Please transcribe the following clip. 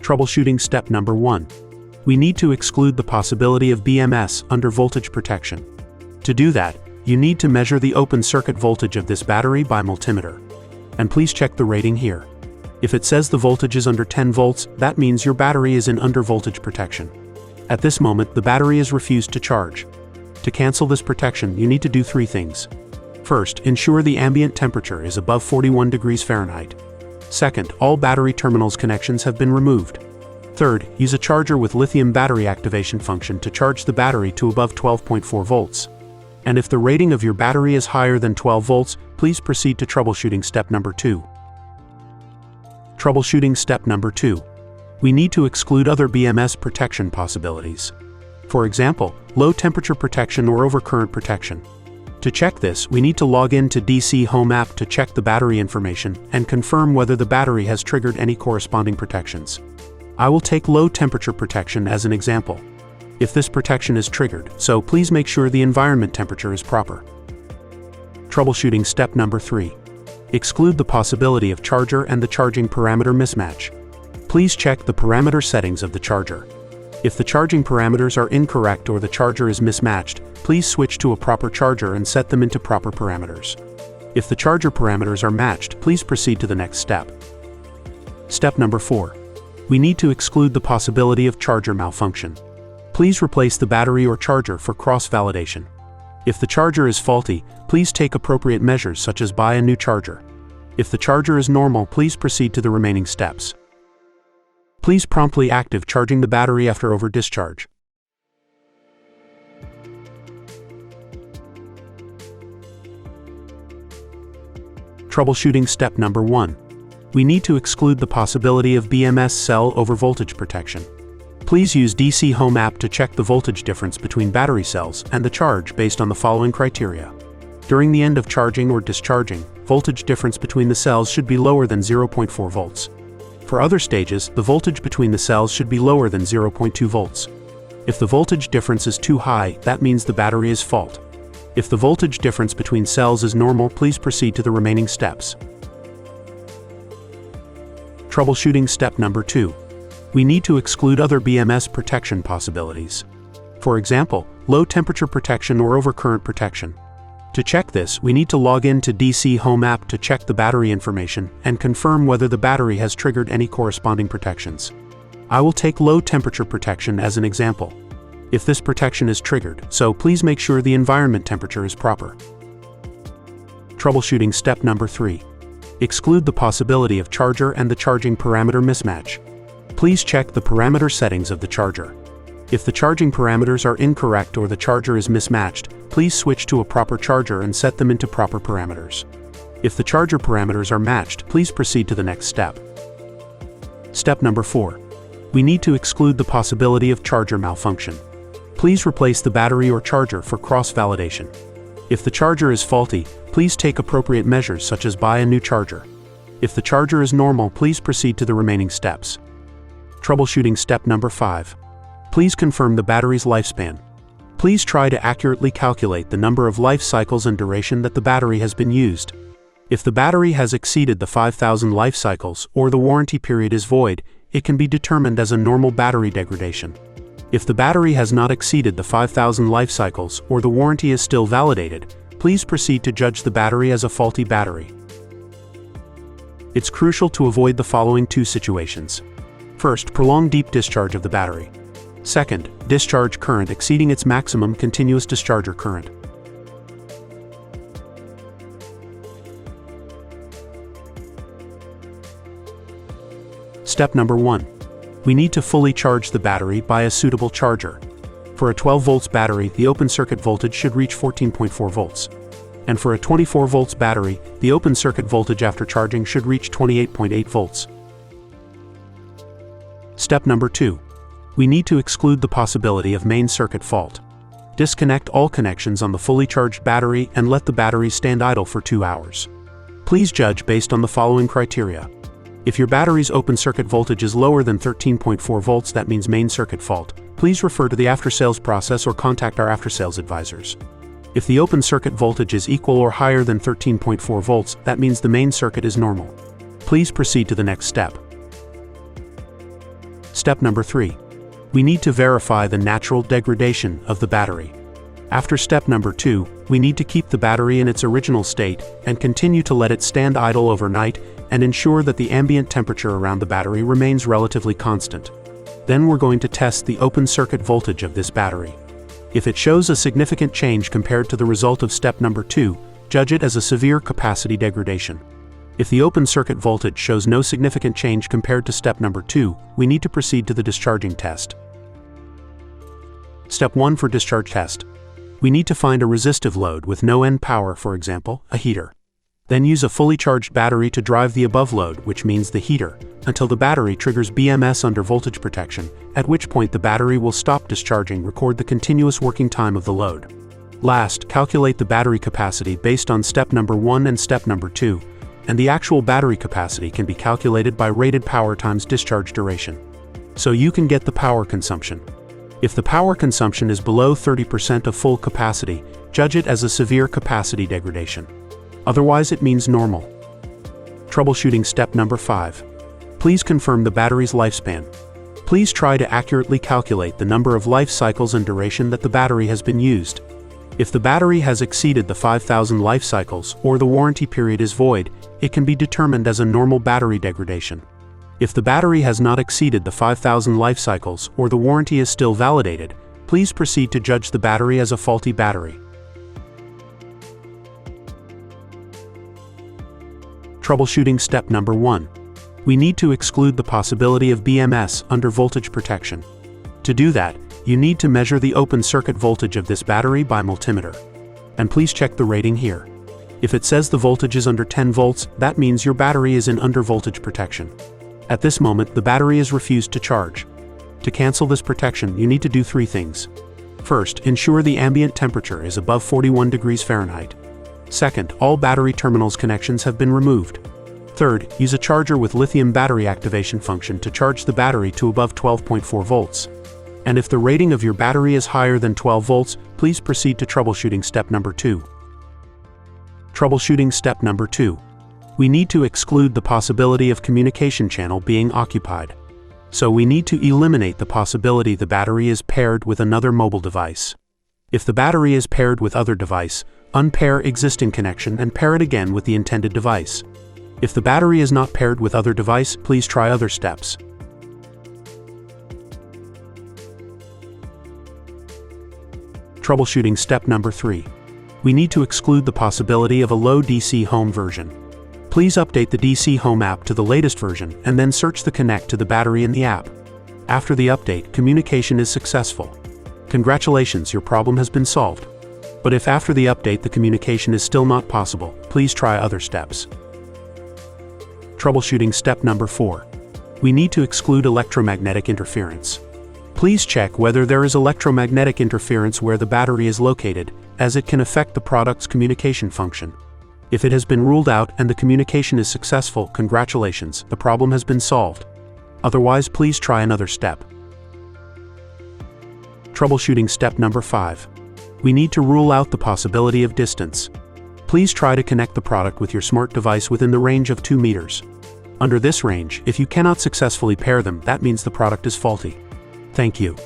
Troubleshooting step number 1. We need to exclude the possibility of BMS under voltage protection. To do that, you need to measure the open circuit voltage of this battery by multimeter. And please check the rating here. If it says the voltage is under 10 volts, that means your battery is in under voltage protection. At this moment, the battery is refused to charge. To cancel this protection, you need to do 3 things. First, ensure the ambient temperature is above 41 degrees Fahrenheit. Second, all battery terminals connections have been removed. Third, use a charger with lithium battery activation function to charge the battery to above 12.4 volts. And if the rating of your battery is higher than 12 volts, please proceed to troubleshooting step number 2. Troubleshooting step number 2. We need to exclude other BMS protection possibilities. For example, low temperature protection or overcurrent protection. To check this, we need to log in to DC Home app to check the battery information and confirm whether the battery has triggered any corresponding protections. I will take low temperature protection as an example. If this protection is triggered, so please make sure the environment temperature is proper. Troubleshooting step number 3. Exclude the possibility of charger and the charging parameter mismatch. Please check the parameter settings of the charger. If the charging parameters are incorrect or the charger is mismatched, please switch to a proper charger and set them into proper parameters. If the charger parameters are matched, please proceed to the next step. Step number 4. We need to exclude the possibility of charger malfunction. Please replace the battery or charger for cross-validation. If the charger is faulty, please take appropriate measures such as buy a new charger. If the charger is normal, please proceed to the remaining steps. Please promptly active charging the battery after over-discharge. Troubleshooting step number 1. We need to exclude the possibility of BMS cell over voltage protection. Please use DC Home app to check the voltage difference between battery cells and the charge based on the following criteria. During the end of charging or discharging, voltage difference between the cells should be lower than 0.4 volts. For other stages, the voltage between the cells should be lower than 0.2 volts. If the voltage difference is too high, that means the battery is fault. If the voltage difference between cells is normal, please proceed to the remaining steps. Troubleshooting step number 2. We need to exclude other BMS protection possibilities. For example, low temperature protection or overcurrent protection. To check this, we need to log in to DC Home app to check the battery information and confirm whether the battery has triggered any corresponding protections. I will take low temperature protection as an example. If this protection is triggered, so please make sure the environment temperature is proper. Troubleshooting step number 3. Exclude the possibility of charger and the charging parameter mismatch. Please check the parameter settings of the charger. If the charging parameters are incorrect or the charger is mismatched, please switch to a proper charger and set them into proper parameters. If the charger parameters are matched, please proceed to the next step. Step number 4. We need to exclude the possibility of charger malfunction. Please replace the battery or charger for cross-validation. If the charger is faulty, please take appropriate measures such as buy a new charger. If the charger is normal, please proceed to the remaining steps. Troubleshooting step number 5. Please confirm the battery's lifespan. Please try to accurately calculate the number of life cycles and duration that the battery has been used. If the battery has exceeded the 5,000 life cycles or the warranty period is void, it can be determined as a normal battery degradation. If the battery has not exceeded the 5,000 life cycles or the warranty is still validated, please proceed to judge the battery as a faulty battery. It's crucial to avoid the following 2 situations. First, prolonged deep discharge of the battery. Second, discharge current exceeding its maximum continuous discharger current. Step number 1. We need to fully charge the battery by a suitable charger. For a 12 volts battery, the open circuit voltage should reach 14.4 volts. And for a 24 volts battery, the open circuit voltage after charging should reach 28.8 volts. Step number 2. We need to exclude the possibility of main circuit fault. Disconnect all connections on the fully charged battery and let the battery stand idle for 2 hours. Please judge based on the following criteria. If your battery's open circuit voltage is lower than 13.4 volts, that means main circuit fault. Please refer to the after-sales process or contact our after-sales advisors. If the open circuit voltage is equal or higher than 13.4 volts, that means the main circuit is normal. Please proceed to the next step. Step number 3. We need to verify the natural degradation of the battery. After step number 2, we need to keep the battery in its original state and continue to let it stand idle overnight and ensure that the ambient temperature around the battery remains relatively constant. Then we're going to test the open circuit voltage of this battery. If it shows a significant change compared to the result of step number 2, judge it as a severe capacity degradation. If the open circuit voltage shows no significant change compared to step number 2, we need to proceed to the discharging test. Step 1 for discharge test. We need to find a resistive load with no end power, for example, a heater. Then use a fully charged battery to drive the above load, which means the heater, until the battery triggers BMS under voltage protection, at which point the battery will stop discharging. Record the continuous working time of the load. Last, calculate the battery capacity based on step number 1 and step number 2, and the actual battery capacity can be calculated by rated power times discharge duration. So you can get the power consumption. If the power consumption is below 30% of full capacity, judge it as a severe capacity degradation. Otherwise, it means normal. Troubleshooting step number 5. Please confirm the battery's lifespan. Please try to accurately calculate the number of life cycles and duration that the battery has been used. If the battery has exceeded the 5,000 life cycles or the warranty period is void, it can be determined as a normal battery degradation. If the battery has not exceeded the 5,000 life cycles or the warranty is still validated, please proceed to judge the battery as a faulty battery. Troubleshooting step number 1. We need to exclude the possibility of BMS under voltage protection. To do that, you need to measure the open circuit voltage of this battery by multimeter. And please check the rating here. If it says the voltage is under 10 volts, that means your battery is in under voltage protection. At this moment, the battery is refused to charge. To cancel this protection, you need to do 3 things. First, ensure the ambient temperature is above 41 degrees Fahrenheit. Second, all battery terminals connections have been removed. Third, use a charger with lithium battery activation function to charge the battery to above 12.4 volts. And if the rating of your battery is higher than 12 volts, please proceed to troubleshooting step number 2. Troubleshooting step number 2. We need to exclude the possibility of communication channel being occupied. So we need to eliminate the possibility the battery is paired with another mobile device. If the battery is paired with other device, unpair existing connection and pair it again with the intended device. If the battery is not paired with other device, please try other steps. Troubleshooting step number 3. We need to exclude the possibility of a low DC home version. Please update the DC Home app to the latest version and then search the connect to the battery in the app. After the update, communication is successful. Congratulations, your problem has been solved. But if after the update the communication is still not possible, please try other steps. Troubleshooting step number 4. We need to exclude electromagnetic interference. Please check whether there is electromagnetic interference where the battery is located, as it can affect the product's communication function. If it has been ruled out and the communication is successful, congratulations, the problem has been solved. Otherwise, please try another step. Troubleshooting step number 5. We need to rule out the possibility of distance. Please try to connect the product with your smart device within the range of 2 meters. Under this range, if you cannot successfully pair them, that means the product is faulty. Thank you.